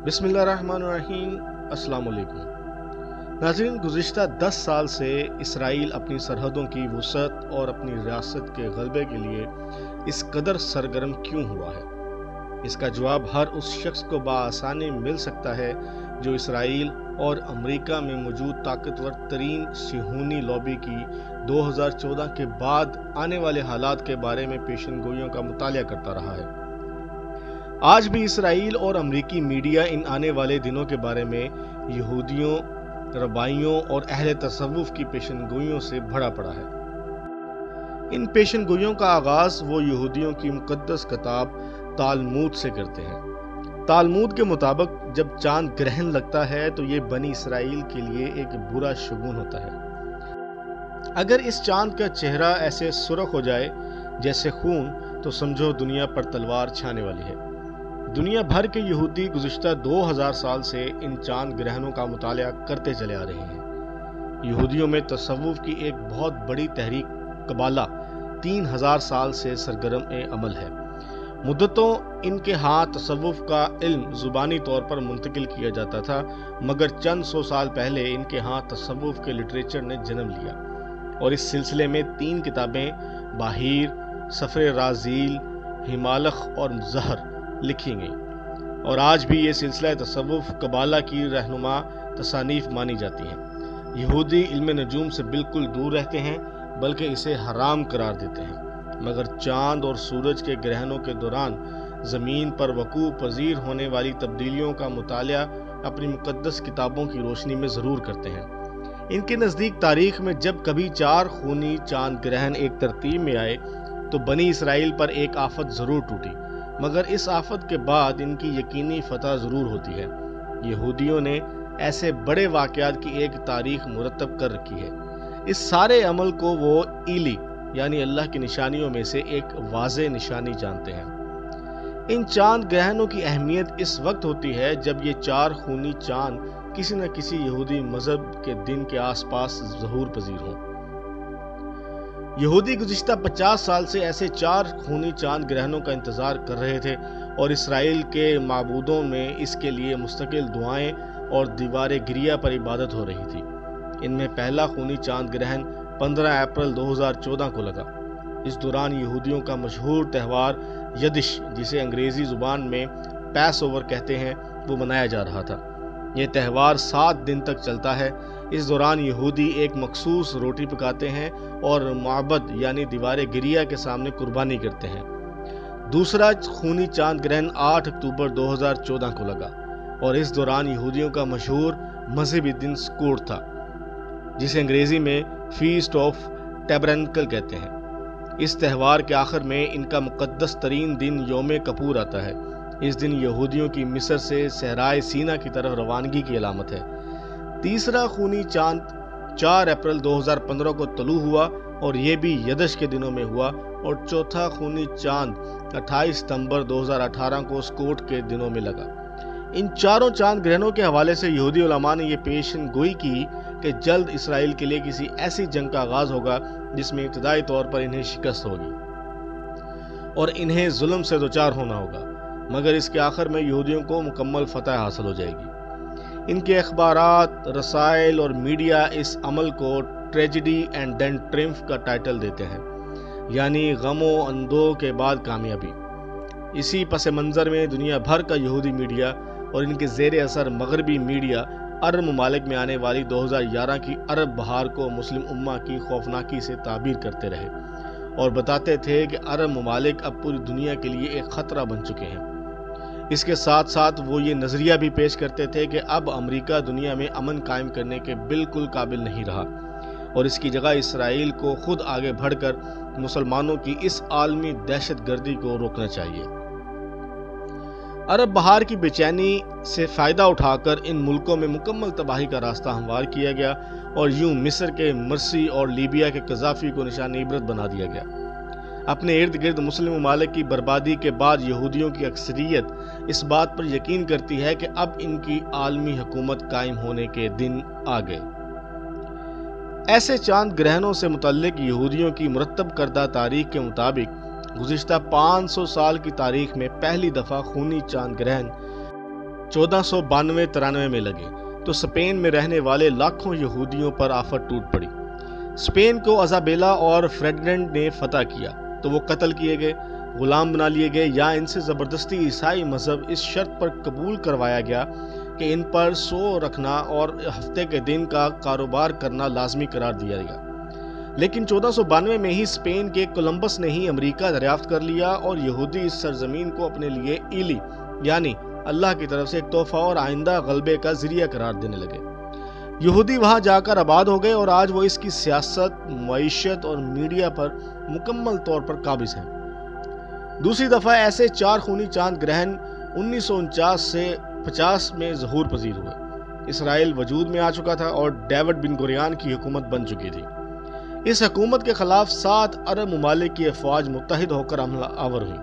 بسم اللہ الرحمن الرحیم۔ السلام علیکم ناظرین، گزشتہ 10 سال سے اسرائیل اپنی سرحدوں کی وسعت اور اپنی ریاست کے غلبے کے لیے اس قدر سرگرم کیوں ہوا ہے؟ اس کا جواب ہر اس شخص کو بآسانی مل سکتا ہے جو اسرائیل اور امریکہ میں موجود طاقتور ترین صہیونی لابی کی 2014 کے بعد آنے والے حالات کے بارے میں پیشن گوئیوں کا مطالعہ کرتا رہا ہے۔ آج بھی اسرائیل اور امریکی میڈیا ان آنے والے دنوں کے بارے میں یہودیوں، ربائیوں اور اہل تصوف کی پیشن گوئیوں سے بھرا پڑا ہے۔ ان پیشن گوئیوں کا آغاز وہ یہودیوں کی مقدس کتاب تالمود سے کرتے ہیں۔ تالمود کے مطابق جب چاند گرہن لگتا ہے تو یہ بنی اسرائیل کے لیے ایک برا شگون ہوتا ہے۔ اگر اس چاند کا چہرہ ایسے سرخ ہو جائے جیسے خون تو سمجھو دنیا پر تلوار چھانے والی ہے۔ دنیا بھر کے یہودی گزشتہ 2000 سال سے ان چاند گرہنوں کا مطالعہ کرتے چلے آ رہے ہیں۔ یہودیوں میں تصوف کی ایک بہت بڑی تحریک قبالہ 3000 سال سے سرگرم عمل ہے۔ مدتوں ان کے ہاں تصوف کا علم زبانی طور پر منتقل کیا جاتا تھا، مگر چند سو سال پہلے ان کے ہاں تصوف کے لٹریچر نے جنم لیا اور اس سلسلے میں 3 کتابیں باہیر، سفر رازیل، ہمالخ اور زہر لکھی گئیں، اور آج بھی یہ سلسلہ تصوف قبالہ کی رہنما تصانیف مانی جاتی ہیں۔ یہودی علم نجوم سے بالکل دور رہتے ہیں، بلکہ اسے حرام قرار دیتے ہیں، مگر چاند اور سورج کے گرہنوں کے دوران زمین پر وقوع پذیر ہونے والی تبدیلیوں کا مطالعہ اپنی مقدس کتابوں کی روشنی میں ضرور کرتے ہیں۔ ان کے نزدیک تاریخ میں جب کبھی 4 خونی چاند گرہن ایک ترتیب میں آئے تو بنی اسرائیل پر ایک آفت ضرور ٹوٹی، مگر اس آفت کے بعد ان کی یقینی فتح ضرور ہوتی ہے۔ یہودیوں نے ایسے بڑے واقعات کی ایک تاریخ مرتب کر رکھی ہے۔ اس سارے عمل کو وہ ایلی یعنی اللہ کی نشانیوں میں سے ایک واضح نشانی جانتے ہیں۔ ان چاند گرہنوں کی اہمیت اس وقت ہوتی ہے جب یہ 4 خونی چاند کسی نہ کسی یہودی مذہب کے دن کے آس پاس ظہور پذیر ہوں۔ یہودی گزشتہ 50 سال سے ایسے 4 خونی چاند گرہنوں کا انتظار کر رہے تھے، اور اسرائیل کے معبودوں میں اس کے لیے مستقل دعائیں اور دیوار گریہ پر عبادت ہو رہی تھی۔ ان میں پہلا خونی چاند گرہن 15 اپریل 2014 کو لگا۔ اس دوران یہودیوں کا مشہور تہوار یدش، جسے انگریزی زبان میں پیس اوور کہتے ہیں، وہ منایا جا رہا تھا۔ یہ تہوار 7 دن تک چلتا ہے۔ اس دوران یہودی ایک مخصوص روٹی پکاتے ہیں اور معبد یعنی دیوار گریہ کے سامنے قربانی کرتے ہیں۔ دوسرا خونی چاند گرہن 8 اکتوبر 2014 کو لگا، اور اس دوران یہودیوں کا مشہور مذہبی دن سکوٹ تھا، جسے انگریزی میں فیسٹ آف ٹیبرنکل کہتے ہیں۔ اس تہوار کے آخر میں ان کا مقدس ترین دن یوم کپور آتا ہے۔ اس دن یہودیوں کی مصر سے صحرائے سینا کی طرف روانگی کی علامت ہے۔ تیسرا خونی چاند 4 اپریل 2015 کو طلوع ہوا، اور یہ بھی یدش کے دنوں میں ہوا، اور چوتھا خونی چاند 28 ستمبر 2018 کو سکوٹ کے دنوں میں لگا۔ ان 4 چاند گرہنوں کے حوالے سے یہودی علماء نے یہ پیشن گوئی کی کہ جلد اسرائیل کے لیے کسی ایسی جنگ کا آغاز ہوگا جس میں ابتدائی طور پر انہیں شکست ہوگی اور انہیں ظلم سے دوچار ہونا ہوگا، مگر اس کے آخر میں یہودیوں کو مکمل فتح حاصل ہو جائے گی۔ ان کے اخبارات، رسائل اور میڈیا اس عمل کو ٹریجڈی اینڈ دین ٹرمف کا ٹائٹل دیتے ہیں، یعنی غم و اندوہ کے بعد کامیابی۔ اسی پس منظر میں دنیا بھر کا یہودی میڈیا اور ان کے زیر اثر مغربی میڈیا عرب ممالک میں آنے والی 2011 کی عرب بہار کو مسلم امہ کی خوفناکی سے تعبیر کرتے رہے، اور بتاتے تھے کہ عرب ممالک اب پوری دنیا کے لیے ایک خطرہ بن چکے ہیں۔ اس کے ساتھ ساتھ وہ یہ نظریہ بھی پیش کرتے تھے کہ اب امریکہ دنیا میں امن قائم کرنے کے بالکل قابل نہیں رہا، اور اس کی جگہ اسرائیل کو خود آگے بڑھ کر مسلمانوں کی اس عالمی دہشت گردی کو روکنا چاہیے۔ عرب بہار کی بے چینی سے فائدہ اٹھا کر ان ملکوں میں مکمل تباہی کا راستہ ہموار کیا گیا، اور یوں مصر کے مرسی اور لیبیا کے قذافی کو نشان عبرت بنا دیا گیا۔ اپنے ارد گرد مسلم ممالک کی بربادی کے بعد یہودیوں کی اکثریت اس بات پر یقین کرتی ہے کہ اب ان کی عالمی حکومت قائم ہونے کے دن آ گئے۔ ایسے چاند گرہنوں سے متعلق یہودیوں کی مرتب کردہ تاریخ کے مطابق گزشتہ 500 سال کی تاریخ میں پہلی دفعہ خونی چاند گرہن 1492-93 میں لگے تو اسپین میں رہنے والے لاکھوں یہودیوں پر آفت ٹوٹ پڑی۔ اسپین کو ایزابیلا اور فریڈینڈ نے فتح کیا تو وہ قتل کیے گئے، غلام بنا لیے گئے یا ان سے زبردستی عیسائی مذہب اس شرط پر قبول کروایا گیا کہ ان پر سو رکھنا اور ہفتے کے دن کا کاروبار کرنا لازمی قرار دیا گیا۔ لیکن 1492 میں ہی اسپین کے کولمبس نے ہی امریکہ دریافت کر لیا اور یہودی اس سرزمین کو اپنے لیے ایلی یعنی اللہ کی طرف سے ایک تحفہ اور آئندہ غلبے کا ذریعہ قرار دینے لگے۔ یہودی وہاں جا کر آباد ہو گئے اور آج وہ اس کی سیاست، معیشت اور میڈیا پر مکمل طور پر قابض ہیں۔ دوسری دفعہ ایسے 4 خونی چاند گرہن 1949 سے 50 میں ظہور پذیر ہوئے۔ اسرائیل وجود میں آ چکا تھا اور ڈیوڈ بن گوریان کی حکومت بن چکی تھی۔ اس حکومت کے خلاف 7 عرب ممالک کی افواج متحد ہو کر حملہ آور ہوئی۔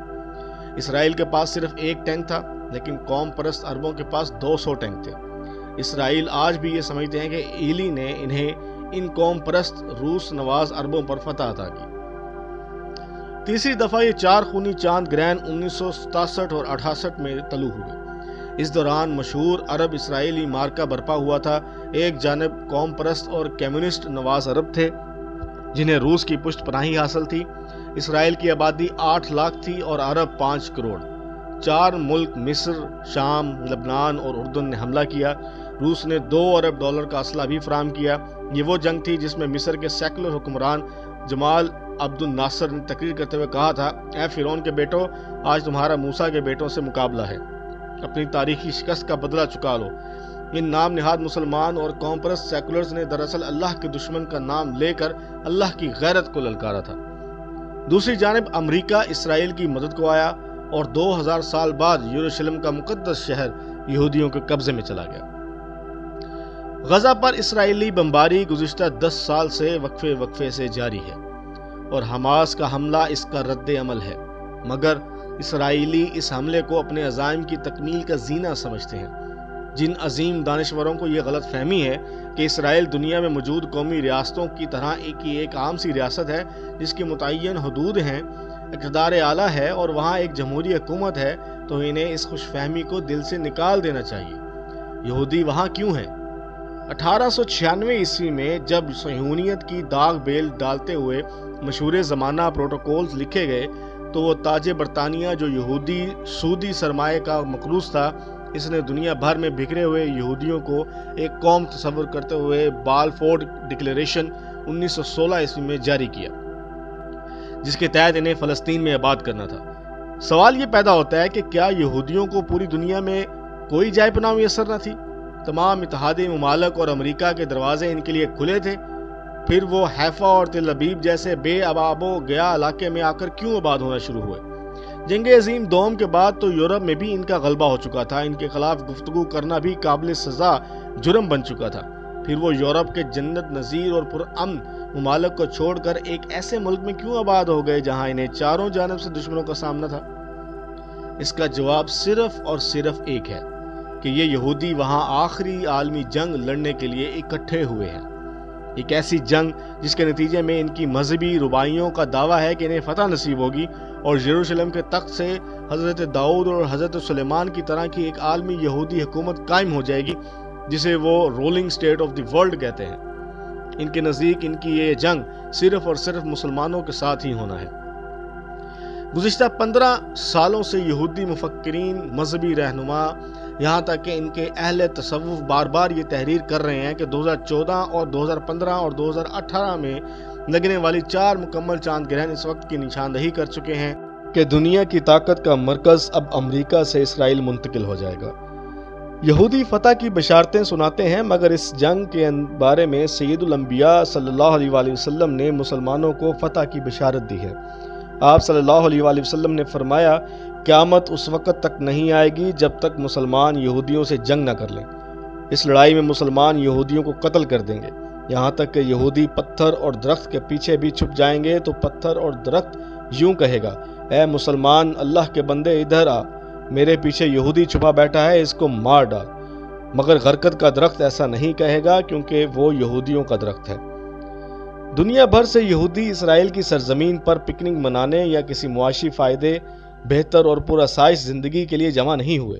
اسرائیل کے پاس صرف ایک ٹینک تھا لیکن قوم پرست عربوں کے پاس 200 ٹینک تھے۔ اسرائیل آج بھی یہ سمجھتے ہیں کہ ایلی نے انہیں ان قوم پرست روس نواز عربوں پر فتح عطا کی۔ تیسری دفعہ یہ 4 خونی چاند گرہن 1967 اور 68 میں طلوع ہوئے۔ اس دوران مشہور عرب اسرائیلی مارکہ برپا ہوا تھا۔ ایک جانب قوم پرست اور کمیونسٹ نواز عرب تھے جنہیں روس کی پشت پناہی حاصل تھی۔ اسرائیل کی آبادی 8 لاکھ تھی اور عرب 5 کروڑ۔ 4 ملک مصر، شام، لبنان اور اردن نے حملہ کیا۔ روس نے $2 ارب کا اسلحہ بھی فراہم کیا۔ یہ وہ جنگ تھی جس میں مصر کے سیکولر حکمران جمال عبد الناصر نے تقریر کرتے ہوئے کہا تھا، اے فرعون کے بیٹو، آج تمہارا موسیٰ کے بیٹوں سے مقابلہ ہے، اپنی تاریخی شکست کا بدلہ چکا لو۔ ان نام نہاد مسلمان اور قوم پرست سیکولرز نے دراصل اللہ کے دشمن کا نام لے کر اللہ کی غیرت کو للکارا تھا۔ دوسری جانب امریکہ اسرائیل کی مدد کو آیا اور 2000 سال بعد یروشلم کا مقدس شہر یہودیوں کے قبضے میں چلا گیا۔ غزہ پر اسرائیلی بمباری گزشتہ 10 سال سے وقفے سے جاری ہے اور حماس کا حملہ اس کا رد عمل ہے، مگر اسرائیلی اس حملے کو اپنے عزائم کی تکمیل کا زینہ سمجھتے ہیں۔ جن عظیم دانشوروں کو یہ غلط فہمی ہے کہ اسرائیل دنیا میں موجود قومی ریاستوں کی طرح ایک عام سی ریاست ہے جس کی متعین حدود ہیں، اقتدار اعلیٰ ہے اور وہاں ایک جمہوری حکومت ہے، تو انہیں اس خوش فہمی کو دل سے نکال دینا چاہیے۔ یہودی وہاں کیوں ہیں؟ 1896 عیسوی میں جب صہیونیت کی داغ بیل ڈالتے ہوئے مشہور زمانہ پروٹوکولز لکھے گئے تو وہ تاج برطانیہ جو یہودی سودی سرمایہ کا مقروض تھا، اس نے دنیا بھر میں بکھرے ہوئے یہودیوں کو ایک قوم تصور کرتے ہوئے بالفور ڈکلیریشن 1916 عیسوی میں جاری کیا، جس کے تحت انہیں فلسطین میں آباد کرنا تھا۔ سوال یہ پیدا ہوتا ہے کہ کیا یہودیوں کو پوری دنیا میں کوئی جائے پناہ میسر نہ تھی؟ تمام اتحادی ممالک اور امریکہ کے دروازے ان کے لیے کھلے تھے، پھر وہ حیفا اور تل ابیب جیسے بے آب و گیا علاقے میں آ کر کیوں آباد ہونا شروع ہوئے؟ جنگ عظیم دوم کے بعد تو یورپ میں بھی ان کا غلبہ ہو چکا تھا، ان کے خلاف گفتگو کرنا بھی قابل سزا جرم بن چکا تھا، پھر وہ یورپ کے جنت نظیر اور پرامن ممالک کو چھوڑ کر ایک ایسے ملک میں کیوں آباد ہو گئے جہاں انہیں چاروں جانب سے دشمنوں کا سامنا تھا؟ اس کا جواب صرف اور صرف ایک ہے کہ یہ یہودی وہاں آخری عالمی جنگ لڑنے کے لیے اکٹھے ہوئے ہیں، ایک ایسی جنگ جس کے نتیجے میں ان کی مذہبی ربائیوں کا دعویٰ ہے کہ انہیں فتح نصیب ہوگی اور یروشلم کے تخت سے حضرت داؤد اور حضرت سلیمان کی طرح کی ایک عالمی یہودی حکومت قائم ہو جائے گی جسے وہ rolling state of the world کہتے ہیں۔ ان کے نزدیک ان کی یہ جنگ صرف اور صرف مسلمانوں کے ساتھ ہی ہونا ہے۔ گزشتہ 15 سالوں سے یہودی مفکرین، مذہبی رہنما، یہاں تک کہ ان کے اہل تصوف بار بار یہ تحریر کر رہے ہیں کہ 2014 اور 2015 اور 2018 میں لگنے والی 4 مکمل چاند گرہن اس وقت کی نشاندہی کر چکے ہیں کہ دنیا کی طاقت کا مرکز اب امریکہ سے اسرائیل منتقل ہو جائے گا۔ یہودی فتح کی بشارتیں سناتے ہیں، مگر اس جنگ کے بارے میں سید الانبیاء صلی اللہ علیہ وآلہ وسلم نے مسلمانوں کو فتح کی بشارت دی ہے۔ آپ صلی اللہ علیہ وآلہ وسلم نے فرمایا، قیامت اس وقت تک نہیں آئے گی جب تک مسلمان یہودیوں سے جنگ نہ کر لیں۔ اس لڑائی میں مسلمان یہودیوں کو قتل کر دیں گے، یہاں تک کہ یہودی پتھر اور درخت کے پیچھے بھی چھپ جائیں گے تو پتھر اور درخت یوں کہے گا، اے مسلمان اللہ کے بندے ادھر آ، میرے پیچھے یہودی چھپا بیٹھا ہے، اس کو مار ڈال۔ مگر غرقد کا درخت ایسا نہیں کہے گا کیونکہ وہ یہودیوں کا درخت ہے۔ دنیا بھر سے یہودی اسرائیل کی سرزمین پر پکنک منانے یا کسی معاشی فائدے، بہتر اور پراسائش زندگی کے لیے جمع نہیں ہوئے۔